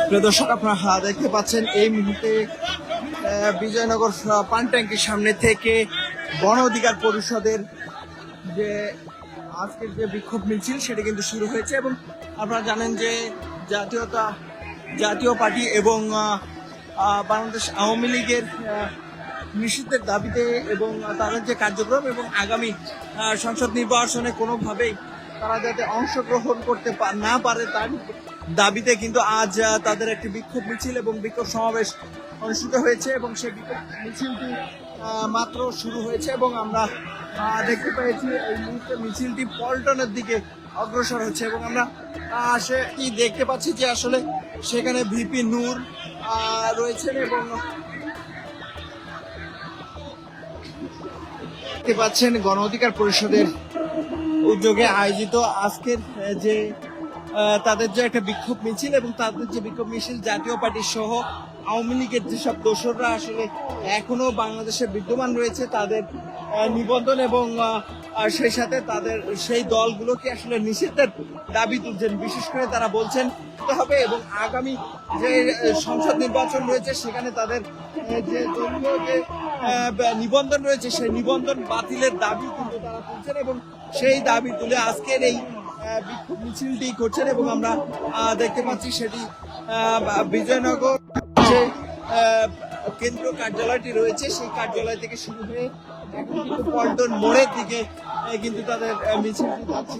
প্রিয় দর্শক, আপনারা দেখতে পাচ্ছেন এই মুহূর্তে বিজয়নগর পান ট্যাঙ্কির সামনে থেকে গণ অধিকার পরিষদের যে আজকের যে বিক্ষোভ মিছিল সেটা কিন্তু শুরু হয়েছে। এবং আপনারা জানেন যে জাতীয় পার্টি এবং বাংলাদেশ আওয়ামী লীগের নিষিদ্ধের দাবিতে এবং তাদের যে কার্যক্রম এবং আগামী সংসদ নির্বাচনে কোনোভাবেই তারা যাতে অংশগ্রহণ করতে না পারে তার দাবিতে কিন্তু আজ তাদের একটি বিক্ষোভ মিছিল এবং বিক্ষোভ সমাবেশ অনুষ্ঠিত হয়েছে। এবং সেই বিক্ষোভ মিছিলটি মাত্র শুরু হয়েছে এবং আমরা দেখতে পেয়েছি এই মুহূর্তে মিছিলটি পল্টনের দিকে অগ্রসর হচ্ছে। এবং আমরা সেটি দেখতে পাচ্ছি যে আসলে সেখানে ভিপি নূর রয়েছেন এবং দেখতে পাচ্ছেন গণ অধিকার পরিষদের উদ্যোগে আয়োজিত আজকের যে তাদের যে একটা বিক্ষোভ মিছিল এবং তাদের যে বিক্ষোভ মিছিল জাতীয় পার্টি সহ আওয়ামী লীগের যেসব দোসররা আসলে এখনো বাংলাদেশে বিদ্যমান রয়েছে তাদের নিবন্ধন এবং সেই সাথে তাদের সেই দলগুলোকে আসলে নিষিদ্ধের দাবি তুলছেন। বিশেষ করে তারা বলছেন হবে এবং আগামী যে সংসদ নির্বাচন রয়েছে সেখানে তাদের যে দলীয় যে নিবন্ধন রয়েছে সেই নিবন্ধন বাতিলের দাবি কিন্তু তারা তুলছেন এবং সেই দাবি তুলে আজকের এই বিক্ষোভ মিছিলটি করছেন। এবং আমরা দেখতে পাচ্ছি সেটি বিজয়নগর যে কেন্দ্রীয় কার্যালয়টি রয়েছে সেই কার্যালয় থেকে শুরু হয়ে এখন কিন্তু পল্টন মোড়ের দিকে কিন্তু তাদের মিছিলটি যাচ্ছে।